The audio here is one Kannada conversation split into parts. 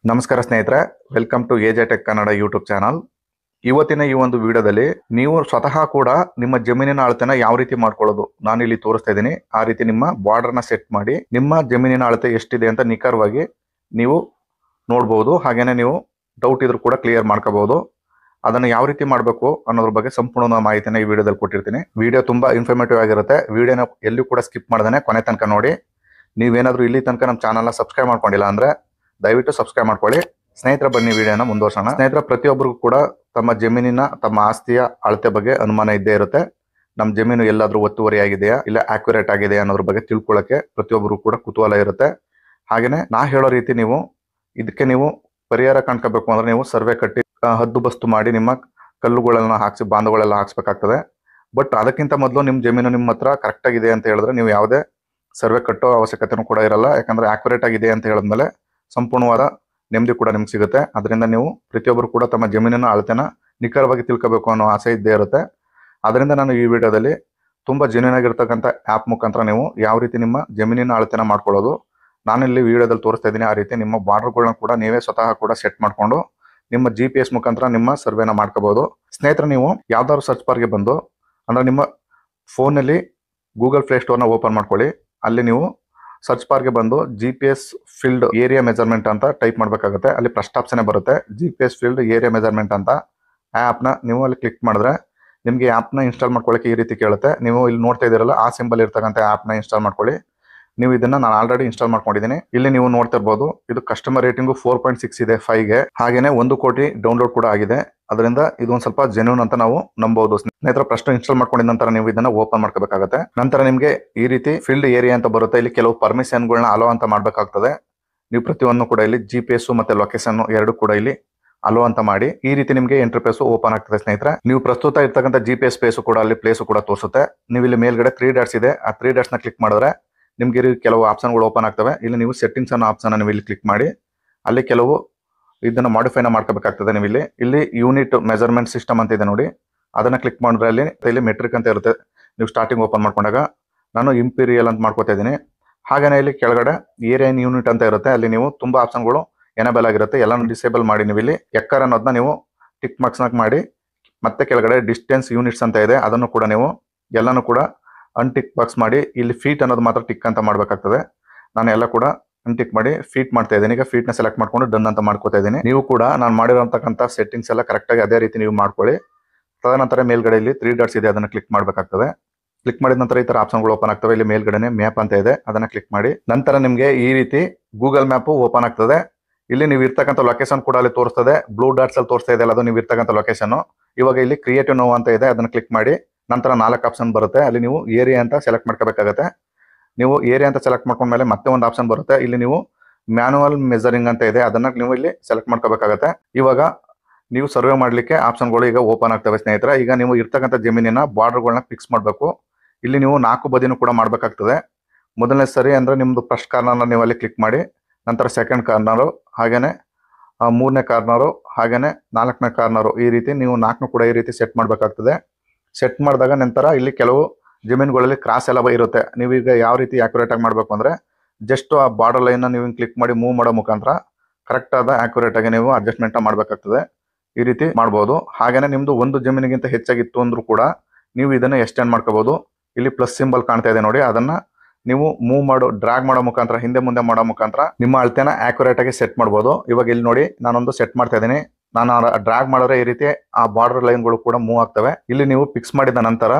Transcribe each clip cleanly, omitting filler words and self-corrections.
ನಮಸ್ಕಾರ ಸ್ನೇಹಿತರೆ, welcome to AJ tech Kannada YouTube channel. ಇವತ್ತಿನ ಈ ಒಂದು ವಿಡಿಯೋದಲ್ಲಿ ನೀವು ಸ್ವತಃ ಕೂಡ ನಿಮ್ಮ ಜಮೀನಿನ ಅಳತೆನ ಯಾವ ರೀತಿ ಮಾಡ್ಕೊಳ್ಳೋದು ನಾನು ಇಲ್ಲಿ ತೋರಿಸ್ತಾ ಇದ್ದೀನಿ. ಆ ರೀತಿ ನಿಮ್ಮ ಬಾರ್ಡರ್ನ ಸೆಟ್ ಮಾಡಿ ನಿಮ್ಮ ಜಮೀನಿನ ಅಳತೆ ಎಷ್ಟಿದೆ ಅಂತ ನಿಖರವಾಗಿ ನೀವು ನೋಡ್ಬೋದು. ಹಾಗೇನೆ ನೀವು ಡೌಟ್ ಇದ್ರೂ ಕೂಡ ಕ್ಲಿಯರ್ ಮಾಡ್ಕೋಬಹುದು. ಅದನ್ನು ಯಾವ ರೀತಿ ಮಾಡಬೇಕು ಅನ್ನೋದ್ರ ಬಗ್ಗೆ ಸಂಪೂರ್ಣ ಮಾಹಿತಿನ ಈ ವಿಡಿಯೋದಲ್ಲಿ ಕೊಟ್ಟಿರ್ತೀನಿ. ವಿಡಿಯೋ ತುಂಬಾ ಇನ್ಫಾರ್ಮೇಟಿವ್ ಆಗಿರುತ್ತೆ. ವಿಡಿಯೋನ ಎಲ್ಲೂ ಕೂಡ ಸ್ಕಿಪ್ ಮಾಡ್ದೇನೆ ಕೊನೆ ತನಕ ನೋಡಿ. ನೀವೇನಾದ್ರೂ ಇಲ್ಲಿ ತನಕ ನಮ್ಮ ಚಾನಲ್ನ ಸಬ್ಸ್ಕ್ರೈಬ್ ಮಾಡ್ಕೊಂಡಿಲ್ಲ ಅಂದ್ರೆ ದಯವಿಟ್ಟು ಸಬ್ಸ್ಕ್ರೈಬ್ ಮಾಡ್ಕೊಳ್ಳಿ. ಸ್ನೇಹಿತರ, ಬನ್ನಿ ವಿಡಿಯೋನ ಮುಂದುವರ್ಸೋಣ. ಸ್ನೇಹಿತರ, ಪ್ರತಿಯೊಬ್ಬರಿಗೂ ಕೂಡ ತಮ್ಮ ಜಮೀನಿನ ತಮ್ಮ ಆಸ್ತಿಯ ಅಳತೆ ಬಗ್ಗೆ ಅನುಮಾನ ಇದ್ದೇ ಇರುತ್ತೆ. ನಮ್ಮ ಜಮೀನು ಎಲ್ಲಾದ್ರೂ ಒತ್ತುವರಿ ಆಗಿದೆಯಾ ಇಲ್ಲ ಆಕ್ಯುರೇಟ್ ಆಗಿದೆಯಾ ಅನ್ನೋದ್ರ ಬಗ್ಗೆ ತಿಳ್ಕೊಳ್ಳೋಕೆ ಪ್ರತಿಯೊಬ್ಬರು ಕೂಡ ಕುತೂಹಲ ಇರುತ್ತೆ. ಹಾಗೇನೆ ನಾ ಹೇಳೋ ರೀತಿ ನೀವು ಇದಕ್ಕೆ ನೀವು ಪರಿಹಾರ ಕಾಣ್ಕೋಬೇಕು ಅಂದ್ರೆ ನೀವು ಸರ್ವೆ ಕಟ್ಟಿ ಹದ್ದು ಬಸ್ತು ಮಾಡಿ ನಿಮ್ಮ ಕಲ್ಲುಗಳನ್ನ ಹಾಕ್ಸಿ ಬಾಂಧಗಳೆಲ್ಲ ಹಾಕ್ಸ್ಬೇಕಾಗ್ತದೆ. ಬಟ್ ಅದಕ್ಕಿಂತ ಮೊದಲು ನಿಮ್ಮ ಜಮೀನು ನಿಮ್ಮ ಹತ್ರ ಕರೆಕ್ಟ್ ಆಗಿದೆ ಅಂತ ಹೇಳಿದ್ರೆ ನೀವು ಯಾವುದೇ ಸರ್ವೆ ಕಟ್ಟೋ ಅವಶ್ಯಕತೆನೂ ಕೂಡ ಇರಲ್ಲ. ಯಾಕಂದ್ರೆ ಆಕ್ಯುರೇಟ್ ಆಗಿದೆ ಅಂತ ಹೇಳಿದ್ಮೇಲೆ ಸಂಪೂರ್ಣವಾದ ನೆಮ್ಮದಿ ಕೂಡ ನಿಮ್ಗೆ ಸಿಗುತ್ತೆ. ಅದರಿಂದ ನೀವು ಪ್ರತಿಯೊಬ್ಬರು ಕೂಡ ತಮ್ಮ ಜಮೀನಿನ ಅಳತೆನ ನಿಖರವಾಗಿ ತಿಳ್ಕೋಬೇಕು ಅನ್ನೋ ಆಸೆ ಇದ್ದೇ ಇರುತ್ತೆ. ಅದರಿಂದ ನಾನು ಈ ವಿಡಿಯೋದಲ್ಲಿ ತುಂಬಾ ಜೆನ್ಯೂನ್ ಆಗಿರ್ತಕ್ಕಂಥ ಆ್ಯಪ್ ಮುಖಾಂತರ ನೀವು ಯಾವ ರೀತಿ ನಿಮ್ಮ ಜಮೀನಿನ ಅಳತೆನ ಮಾಡ್ಕೊಳ್ಳೋದು ನಾನಿಲ್ಲಿ ವಿಡಿಯೋದಲ್ಲಿ ತೋರಿಸ್ತಾ ಇದ್ದೀನಿ. ಆ ರೀತಿ ನಿಮ್ಮ ಬಾರ್ಡರ್ಗಳನ್ನ ಕೂಡ ನೀವೇ ಸ್ವತಃ ಕೂಡ ಸೆಟ್ ಮಾಡ್ಕೊಂಡು ನಿಮ್ಮ GPS ಮುಖಾಂತರ ನಿಮ್ಮ ಸರ್ವೆನ ಮಾಡ್ಕೋಬಹುದು. ಸ್ನೇಹಿತರೆ, ನೀವು ಯಾವ್ದಾದ್ರು ಸರ್ಚ್ ಬಾರ್ಗೆ ಬಂದು ಅಂದ್ರೆ ನಿಮ್ಮ ಫೋನಲ್ಲಿ ಗೂಗಲ್ ಪ್ಲೇ ಸ್ಟೋರ್ನ ಓಪನ್ ಮಾಡ್ಕೊಳ್ಳಿ. ಅಲ್ಲಿ ನೀವು ಸರ್ಚ್ ಬಾರ್ಗೆ ಬಂದು GPS ಫೀಲ್ಡ್ ಏರಿಯಾ ಮೆಜರ್ಮೆಂಟ್ ಅಂತ ಟೈಪ್ ಮಾಡಬೇಕಾಗುತ್ತೆ. ಅಲ್ಲಿ ಫಸ್ಟ್ ಆಪ್ಷನ್ ಬರುತ್ತೆ GPS ಫೀಲ್ಡ್ ಏರಿಯಾ ಮೆಜರ್ಮೆಂಟ್ ಅಂತ. ಆ ಆ್ಯಪ್ನ ನೀವು ಅಲ್ಲಿ ಕ್ಲಿಕ್ ಮಾಡಿದ್ರೆ ನಿಮಗೆ ಆ್ಯಪ್ನ ಇನ್ಸ್ಟಾಲ್ ಮಾಡ್ಕೊಳ್ಳೋಕೆ ಈ ರೀತಿ ಕೇಳುತ್ತೆ. ನೀವು ಇಲ್ಲಿ ನೋಡ್ತಾ ಇದ್ದೀರಲ್ಲ ಆ ಸಿಂಬಲ್ ಇರ್ತಕ್ಕಂಥ ಆ್ಯಪ್ನ ಇನ್ಸ್ಟಾಲ್ ಮಾಡ್ಕೊಳ್ಳಿ. ನೀವು ಇದನ್ನ ನಾನು ಆಲ್ರೆಡಿ ಇನ್ಸ್ಟಾಲ್ ಮಾಡ್ಕೊಂಡಿದ್ದೀನಿ. ಇಲ್ಲಿ ನೀವು ನೋಡ್ತಾ ಇರ್ಬೋದು ಇದು ಕಸ್ಟಮರ್ ರೇಟಿಂಗು 4.6 ಇದೆ 5ಗೆ. ಹಾಗೇನೆ 1 ಕೋಟಿ ಡೌನ್ಲೋಡ್ ಕೂಡ ಆಗಿದೆ. ಅದರಿಂದ ಇದು ಒಂದು ಸ್ವಲ್ಪ ಜೆನ್ಯೂನ್ ಅಂತ ನಾವು ನಂಬಬಹುದು. ಸ್ನೇಹಿತರ, ಫಸ್ಟ್ ಇನ್ಸ್ಟಾಲ್ ಮಾಡ್ಕೊಂಡಿದ ನಂತರ ನೀವು ಇದನ್ನ ಓಪನ್ ಮಾಡ್ಕೋಬೇಕಾಗುತ್ತೆ. ನಂತರ ನಿಮಗೆ ಈ ರೀತಿ ಫೀಲ್ಡ್ ಏರಿಯಾ ಅಂತ ಬರುತ್ತೆ. ಇಲ್ಲಿ ಕೆಲವು ಪರ್ಮಿಷನ್ಗಳನ್ನ ಅಲೋ ಅಂತ ಮಾಡ್ಬೇಕಾಗ್ತದೆ. ನೀವು ಪ್ರತಿಯೊಂದು ಕೂಡ ಇಲ್ಲಿ GPS ಮತ್ತೆ ಲೊಕೇಶನ್ ಎರಡು ಕೂಡ ಇಲ್ಲಿ ಅಲೋ ಅಂತ ಮಾಡಿ ಈ ರೀತಿ ನಿಮಗೆ ಇಂಟರ್ಫೇಸ್ ಓಪನ್ ಆಗ್ತದೆ. ಸ್ನೇಹಿತರೆ, ನೀವು ಪ್ರಸ್ತುತ ಇರ್ತಕ್ಕಂಥ GPS ಪ್ಲೇಸ್ ಕೂಡ ಅಲ್ಲಿ ಪ್ಲೇಸ್ ಕೂಡ ತೋರಿಸುತ್ತೆ. ನೀವು ಇಲ್ಲಿ ಮೇಲ್ಗಡೆ 3 ಡಾಟ್ಸ್ ಇದೆ. ಆ 3 ಡಾಟ್ಸ್ ನ ಕ್ಲಿಕ್ ಮಾಡಿದ್ರೆ ನಿಮ್ಗೆ ಕೆಲವು ಆಪ್ಷನ್ಗಳು ಓಪನ್ ಆಗ್ತವೆ. ಇಲ್ಲಿ ನೀವು ಸೆಟ್ಟಿಂಗ್ಸ್ ಅನ್ನೋ ಆಪ್ಷನ್ ನೀವು ಇಲ್ಲಿ ಕ್ಲಿಕ್ ಮಾಡಿ ಅಲ್ಲಿ ಕೆಲವು ಇದನ್ನ ಮಾಡಿಫೈನ ಮಾಡ್ಕೋಬೇಕಾಗ್ತದೆ. ನೀವು ಇಲ್ಲಿ ಯೂನಿಟ್ ಮೆಜರ್ಮೆಂಟ್ ಸಿಸ್ಟಮ್ ಅಂತ ಇದೆ ನೋಡಿ, ಅದನ್ನ ಕ್ಲಿಕ್ ಮಾಡಿದ್ರೆ ಇಲ್ಲಿ ಮೆಟ್ರಿಕ್ ಅಂತ ಇರುತ್ತೆ. ನೀವು ಸ್ಟಾರ್ಟಿಂಗ್ ಓಪನ್ ಮಾಡ್ಕೊಂಡಾಗ ನಾನು ಇಂಪೀರಿಯಲ್ ಅಂತ ಮಾಡ್ಕೋತಾ ಇದ್ದೀನಿ. ಹಾಗೇನೆ ಇಲ್ಲಿ ಕೆಳಗಡೆ ಏರಿಯಾ ಇನ್ ಯೂನಿಟ್ ಅಂತ ಇರುತ್ತೆ. ಅಲ್ಲಿ ನೀವು ತುಂಬಾ ಆಪ್ಷನ್ಗಳು ಎನೇಬಲ್ ಆಗಿರುತ್ತೆ. ಎಲ್ಲಾನು ಡಿಸೇಬಲ್ ಮಾಡಿ ನೀವು ಇಲ್ಲಿ ಎಕ್ಕರ್ ಅನ್ನೋದನ್ನ ನೀವು ಟಿಕ್ ಮಾರ್ಕ್ಸ್ ಮಾಡಿ ಮತ್ತೆ ಕೆಳಗಡೆ ಡಿಸ್ಟೆನ್ಸ್ ಯೂನಿಟ್ಸ್ ಅಂತ ಇದೆ ಅದನ್ನು ಕೂಡ ನೀವು ಎಲ್ಲಾನು ಕೂಡ ಅನ್ಟಿಕ್ ಬಾಕ್ಸ್ ಮಾಡಿ ಇಲ್ಲಿ ಫೀಟ್ ಅನ್ನೋದು ಮಾತ್ರ ಟಿಕ್ ಅಂತ ಮಾಡ್ಬೇಕಾಗ್ತದೆ. ನಾನು ಎಲ್ಲ ಕೂಡ ಅನ್ಟಿಕ್ ಮಾಡಿ ಫೀಟ್ ಮಾಡ್ತಾ ಇದ್ದೀನಿ. ಈಗ ಫೀಟ್ ನ ಸೆಲೆಕ್ಟ್ ಮಾಡ್ಕೊಂಡು ಡನ್ ಅಂತ ಮಾಡ್ಕೋತಾ ಇದ್ದೀನಿ. ನೀವು ಕೂಡ ನಾನು ಮಾಡಿರೋಂತಕ್ಕಂಥ ಸೆಟ್ಟಿಂಗ್ಸ್ ಎಲ್ಲ ಕರೆಕ್ಟ್ ಆಗಿ ಅದೇ ರೀತಿ ನೀವು ಮಾಡ್ಕೊಳ್ಳಿ. ತದನಂತರ ಮೇಲ್ಗಡೆ ಇಲ್ಲಿ 3 ಡಾಟ್ಸ್ ಇದೆ, ಅದನ್ನ ಕ್ಲಿಕ್ ಮಾಡ್ಬೇಕಾಗ್ತದೆ. ಕ್ಲಿಕ್ ಮಾಡಿದ ನಂತರ ಈ ತರ ಆಪ್ಷನ್ಗಳು ಓಪನ್ ಆಗ್ತವೆ. ಇಲ್ಲಿ ಮೇಲ್ಗಡೆ ಮ್ಯಾಪ್ ಅಂತ ಇದೆ, ಅದನ್ನ ಕ್ಲಿಕ್ ಮಾಡಿ ನಂತರ ನಿಮ್ಗೆ ಈ ರೀತಿ ಗೂಗಲ್ ಮ್ಯಾಪ್ ಓಪನ್ ಆಗ್ತದೆ. ಇಲ್ಲಿ ನೀವು ಇರ್ತಕ್ಕಂಥ ಲೊಕೇಶನ್ ಕೂಡ ಅಲ್ಲಿ ತೋರಿಸ್ತದೆ. ಬ್ಲೂ ಡಾಟ್ಸ್ ಅಲ್ಲಿ ತೋರಿಸ್ತಾ ಇದೆ ಅಲ್ಲ, ಅದು ನೀವು ಇರ್ತಕ್ಕಂಥ ಲೊಕೇಶನ್. ಇವಾಗ ಇಲ್ಲಿ ಕ್ರಿಯೇಟಿವ್ ನೋ ಅಂತ ಇದೆ, ಅದನ್ನ ಕ್ಲಿಕ್ ಮಾಡಿ ನಂತರ 4 ಆಪ್ಷನ್ ಬರುತ್ತೆ. ಅಲ್ಲಿ ನೀವು ಏರಿಯಾ ಅಂತ ಸೆಲೆಕ್ಟ್ ಮಾಡ್ಕೋಬೇಕಾಗುತ್ತೆ. ನೀವು ಏರಿಯಾ ಅಂತ ಸೆಲೆಕ್ಟ್ ಮಾಡ್ಕೊಂಡ್ಮೇಲೆ ಮತ್ತೆ ಒಂದು ಆಪ್ಷನ್ ಬರುತ್ತೆ. ಇಲ್ಲಿ ನೀವು ಮ್ಯಾನುವಲ್ ಮೆಜರಿಂಗ್ ಅಂತ ಇದೆ, ಅದನ್ನ ನೀವು ಇಲ್ಲಿ ಸೆಲೆಕ್ಟ್ ಮಾಡ್ಕೋಬೇಕಾಗುತ್ತೆ. ಇವಾಗ ನೀವು ಸರ್ವೆ ಮಾಡ್ಲಿಕ್ಕೆ ಆಪ್ಷನ್ಗಳು ಈಗ ಓಪನ್ ಆಗ್ತವೆ. ಸ್ನೇಹಿತರೆ, ಈಗ ನೀವು ಇರ್ತಕ್ಕಂಥ ಜಮೀನಿನ ಬಾರ್ಡರ್ಗಳನ್ನ ಫಿಕ್ಸ್ ಮಾಡಬೇಕು. ಇಲ್ಲಿ ನೀವು 4 ಬದಿನೂ ಕೂಡ ಮಾಡ್ಬೇಕಾಗ್ತದೆ. ಮೊದಲನೇ ಸರಿ ಅಂದ್ರೆ ನಿಮ್ದು ಫಸ್ಟ್ ಕಾರ್ನರ್ನ ನೀವು ಅಲ್ಲಿ ಕ್ಲಿಕ್ ಮಾಡಿ ನಂತರ ಸೆಕೆಂಡ್ ಕಾರ್ನರು ಹಾಗೇನೆ 3ನೇ ಕಾರ್ನರು ಹಾಗೇನೆ 4ನೇ ಕಾರ್ನರು ಈ ರೀತಿ ನೀವು 4 ಕೂಡ ಈ ರೀತಿ ಸೆಟ್ ಮಾಡ್ಬೇಕಾಗ್ತದೆ. ಸೆಟ್ ಮಾಡಿದಾಗ ನಂತರ ಇಲ್ಲಿ ಕೆಲವು ಜಮೀನುಗಳಲ್ಲಿ ಕ್ರಾಸ್ ಎಲ್ಲ ಇರುತ್ತೆ. ನೀವೀಗ ಯಾವ ರೀತಿ ಆಕ್ಯುರೇಟ್ ಆಗಿ ಮಾಡಬೇಕು ಅಂದ್ರೆ ಜಸ್ಟ್ ಆ ಬಾರ್ಡರ್ ಲೈನ್ ನೀವು ಕ್ಲಿಕ್ ಮಾಡಿ ಮೂವ್ ಮಾಡೋ ಮುಖಾಂತರ ಕರೆಕ್ಟ್ ಆದ ಆಕ್ಯುರೇಟ್ ಆಗಿ ನೀವು ಅಡ್ಜಸ್ಟ್ಮೆಂಟ್ ಮಾಡಬೇಕಾಗ್ತದೆ. ಈ ರೀತಿ ಮಾಡ್ಬೋದು. ಹಾಗೇನೆ ನಿಮ್ದು ಒಂದು ಜಮೀನಿಗಿಂತ ಹೆಚ್ಚಾಗಿತ್ತು ಅಂದ್ರೂ ಕೂಡ ನೀವು ಇದನ್ನ ಎಕ್ಸ್ಟೆಂಡ್ ಮಾಡ್ಕೋಬಹುದು. ಇಲ್ಲಿ ಪ್ಲಸ್ ಸಿಂಬಲ್ ಕಾಣ್ತಾ ಇದೆ ನೋಡಿ, ಅದನ್ನ ನೀವು ಮೂವ್ ಮಾಡೋ ಡ್ರಾಗ್ ಮಾಡೋ ಮುಖಾಂತರ ಹಿಂದೆ ಮುಂದೆ ಮಾಡೋ ಮುಖಾಂತರ ನಿಮ್ಮ ಅಳತೆನ ಆಕ್ಯುರೇಟ್ ಆಗಿ ಸೆಟ್ ಮಾಡ್ಬೋದು. ಇವಾಗ ಇಲ್ಲಿ ನೋಡಿ ನಾನೊಂದು ಸೆಟ್ ಮಾಡ್ತಾ ಇದ್ದೀನಿ. ನಾನು ಡ್ರಾಗ್ ಮಾಡಿದ್ರೆ ಈ ರೀತಿ ಆ ಬಾರ್ಡರ್ ಲೈನ್ಗಳು ಕೂಡ ಮೂವ್ ಆಗ್ತವೆ. ಇಲ್ಲಿ ನೀವು ಫಿಕ್ಸ್ ಮಾಡಿದ ನಂತರ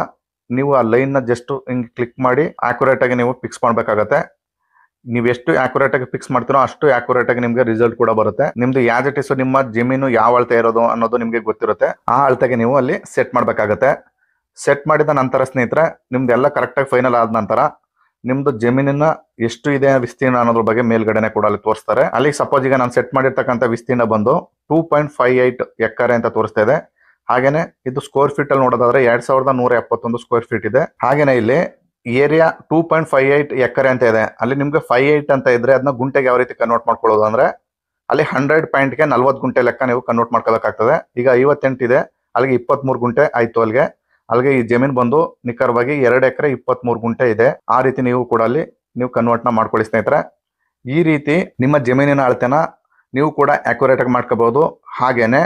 ನೀವು ಆ ಲೈನ್ ನ ಜಸ್ಟ್ ಹಿಂಗ್ ಕ್ಲಿಕ್ ಮಾಡಿ ಆಕ್ಯುರೇಟ್ ಆಗಿ ನೀವು ಫಿಕ್ಸ್ ಮಾಡ್ಬೇಕಾಗತ್ತೆ. ನೀವು ಎಷ್ಟು ಆಕ್ಯುರೇಟ್ ಆಗಿ ಫಿಕ್ಸ್ ಮಾಡ್ತೀರೋ ಅಷ್ಟು ಆಕ್ಯುರೇಟ್ ಆಗಿ ನಿಮ್ಗೆ ರಿಸಲ್ಟ್ ಕೂಡ ಬರುತ್ತೆ. ನಿಮ್ದು ಯಾಸ್ ಇಟ್ ಇಸ್ ನಿಮ್ಮ ಜಮೀನು ಯಾವ ಅಳತೆ ಇರೋದು ಅನ್ನೋದು ನಿಮ್ಗೆ ಗೊತ್ತಿರುತ್ತೆ. ಆ ಅಳತೆಗೆ ನೀವು ಅಲ್ಲಿ ಸೆಟ್ ಮಾಡ್ಬೇಕಾಗತ್ತೆ. ಸೆಟ್ ಮಾಡಿದ ನಂತರ ಸ್ನೇಹಿತರೆ, ನಿಮ್ದು ಎಲ್ಲ ಕರೆಕ್ಟ್ ಆಗಿ ಫೈನಲ್ ಆದ ನಂತರ ನಿಮ್ದು ಜಮೀನಿನ ಎಷ್ಟು ಇದೆ ವಿಸ್ತೀರ್ಣ ಅನ್ನೋದ್ರ ಬಗ್ಗೆ ಮೇಲ್ಗಡೆನೆ ಕೂಡ ಅಲ್ಲಿ ತೋರಿಸ್ತಾರೆ. ಅಲ್ಲಿ ಸಪೋಸ್ ಈಗ ನಾನು ಸೆಟ್ ಮಾಡಿರ್ತಕ್ಕಂಥ ವಿಸ್ತೀರ್ಣ ಬಂದು 2.58 ಎಕರೆ ಅಂತ ತೋರಿಸ್ತಾ ಇದೆ. ಹಾಗೇನೆ ಇದು ಸ್ಕ್ವೇರ್ ಫೀಟ್ ಅಲ್ಲಿ ನೋಡೋದಾದ್ರೆ 2171 ಸ್ಕ್ವೇರ್ ಫೀಟ್ ಇದೆ. ಹಾಗೇನೆ ಇಲ್ಲಿ ಏರಿಯಾ 2.58 ಎಕರೆ ಅಂತ ಇದೆ. ಅಲ್ಲಿ ನಿಮ್ಗೆ 58 ಅಂತ ಇದ್ರೆ ಅದನ್ನ ಗುಂಟೆಗೆ ಯಾವ ರೀತಿ ಕನ್ವರ್ಟ್ ಮಾಡ್ಕೊಳ್ಳೋದು ಅಂದ್ರೆ ಅಲ್ಲಿ 100 ಪಾಯಿಂಟ್ಗೆ 40 ಗುಂಟೆ ಲೆಕ್ಕ ನೀವು ಕನ್ವರ್ಟ್ ಮಾಡ್ಕೋಬೇಕಾಗ್ತದೆ. ಈಗ 58 ಇದೆ, ಅಲ್ಲಿಗೆ 23 ಗುಂಟೆ ಆಯ್ತು. ಅಲ್ಲಿಗೆ ಈ ಜಮೀನ್ ಬಂದು ನಿಖರವಾಗಿ 2 ಎಕರೆ 23 ಗುಂಟೆ ಇದೆ. ಆ ರೀತಿ ನೀವು ಕೂಡ ಅಲ್ಲಿ ನೀವು ಕನ್ವರ್ಟ್ ನ ಮಾಡ್ಕೊಳ್ಳಿ ಸ್ನೇಹಿತರೆ. ಈ ರೀತಿ ನಿಮ್ಮ ಜಮೀನಿನ ಅಳತೆನ ನೀವು ಕೂಡ ಅಕ್ಯುರೇಟ್ ಆಗಿ ಮಾಡ್ಕೋಬಹುದು. ಹಾಗೇನೆ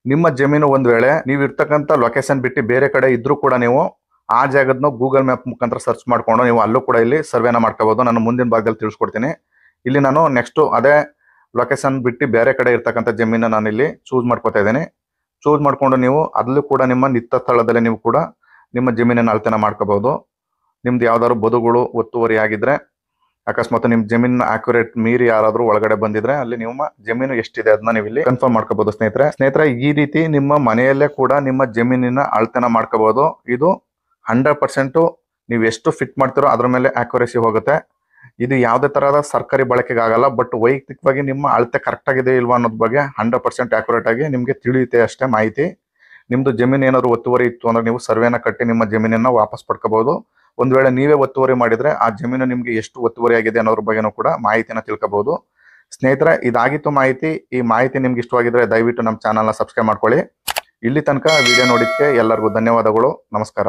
ನಿಮ್ಮ ಜಮೀನು ಒಂದ್ ವೇಳೆ ನೀವು ಇರ್ತಕ್ಕಂಥ ಲೊಕೇಶನ್ ಬಿಟ್ಟು ಬೇರೆ ಕಡೆ ಇದ್ರೂ ಕೂಡ ನೀವು ಆ ಜಾಗದನ್ನು ಗೂಗಲ್ ಮ್ಯಾಪ್ ಮುಖಾಂತರ ಸರ್ಚ್ ಮಾಡ್ಕೊಂಡು ನೀವು ಅಲ್ಲೂ ಕೂಡ ಇಲ್ಲಿ ಸರ್ವೆನ ಮಾಡ್ಕೋಬಹುದು. ನಾನು ಮುಂದಿನ ಭಾಗದಲ್ಲಿ ತಿಳಿಸ್ಕೊಡ್ತೀನಿ. ಇಲ್ಲಿ ನಾನು ನೆಕ್ಸ್ಟ್ ಅದೇ ಲೊಕೇಶನ್ ಬಿಟ್ಟು ಬೇರೆ ಕಡೆ ಇರ್ತಕ್ಕಂಥ ಜಮೀನ ನಾನು ಇಲ್ಲಿ ಚೂಸ್ ಮಾಡ್ಕೋತಾ ಇದ್ದೀನಿ. ಚೂಸ್ ಮಾಡ್ಕೊಂಡು ನೀವು ಅಲ್ಲೂ ಕೂಡ ನಿಮ್ಮ ನಿತ್ಯ ಸ್ಥಳದಲ್ಲಿ ನೀವು ಕೂಡ ನಿಮ್ಮ ಜಮೀನಿನ ಅಳತೆನ ಮಾಡ್ಕೋಬಹುದು. ನಿಮ್ದು ಯಾವ್ದಾದ್ರು ಬದುಗಳು ಒತ್ತುವರಿ ಆಗಿದ್ರೆ, ಅಕಸ್ಮಾತ್ ನಿಮ್ ಜಮೀನ್ ಅಕ್ಯುರೇಟ್ ಮೀರಿ ಯಾರಾದ್ರೂ ಒಳಗಡೆ ಬಂದಿದ್ರೆ ಅಲ್ಲಿ ನಿಮ್ಮ ಜಮೀನು ಎಷ್ಟಿದೆ ಅದನ್ನ ನೀವು ಇಲ್ಲಿ ಕನ್ಫರ್ಮ್ ಮಾಡ್ಕೋಬಹುದು. ಸ್ನೇಹಿತರೆ ಈ ರೀತಿ ನಿಮ್ಮ ಮನೆಯಲ್ಲೇ ಕೂಡ ನಿಮ್ಮ ಜಮೀನಿನ ಅಳತೆನ ಮಾಡ್ಕೋಬಹುದು. ಇದು 100% ನೀವು ಎಷ್ಟು ಫಿಟ್ ಮಾಡ್ತಿರೋ ಅದ್ರ ಮೇಲೆ ಅಕ್ಯುರೇಸಿ ಹೋಗುತ್ತೆ. ಇದು ಯಾವುದೇ ತರಹದ ಸರ್ಕಾರಿ ಬಳಕೆಗೆ ಆಗಲ್ಲ. ಬಟ್ ವೈಯಕ್ತಿಕವಾಗಿ ನಿಮ್ಮ ಅಳತೆ ಕರೆಕ್ಟ್ ಆಗಿದೆ ಇಲ್ವಾ ಅನ್ನೋದ್ ಬಗ್ಗೆ 100% ಅಕ್ಯುರೇಟ್ ಆಗಿ ನಿಮ್ಗೆ ತಿಳಿಯುತ್ತೆ ಅಷ್ಟೇ ಮಾಹಿತಿ. ನಿಮ್ದು ಜಮೀನು ಏನಾದ್ರು ಒತ್ತುವರಿ ಇತ್ತು ಅಂದ್ರೆ ನೀವು ಸರ್ವೆನ ಕಟ್ಟಿ ನಿಮ್ಮ ಜಮೀನನ್ನ ವಾಪಸ್ ಪಡ್ಕೋಬಹುದು. ಒಂದ್ ವೇಳೆ ನೀವೇ ಒತ್ತುವರಿ ಮಾಡಿದ್ರೆ ಆ ಜಮೀನು ನಿಮ್ಗೆ ಎಷ್ಟು ಒತ್ತುವರಿ ಆಗಿದೆ ಅನ್ನೋದ್ರ ಬಗ್ಗೆನೂ ಕೂಡ ಮಾಹಿತಿನ ತಿಳ್ಕೋಬಹುದು. ಸ್ನೇಹಿತರೆ ಇದಾಗಿತ್ತು ಮಾಹಿತಿ. ಈ ಮಾಹಿತಿ ನಿಮ್ಗೆ ಇಷ್ಟವಾಗಿದ್ರೆ ದಯವಿಟ್ಟು ನಮ್ಮ ಚಾನಲ್ನ ಸಬ್ಸ್ಕ್ರೈಬ್ ಮಾಡ್ಕೊಳ್ಳಿ. ಇಲ್ಲಿ ತನಕ ವಿಡಿಯೋ ನೋಡಿದ್ದಕ್ಕೆ ಎಲ್ಲರಿಗೂ ಧನ್ಯವಾದಗಳು. ನಮಸ್ಕಾರ.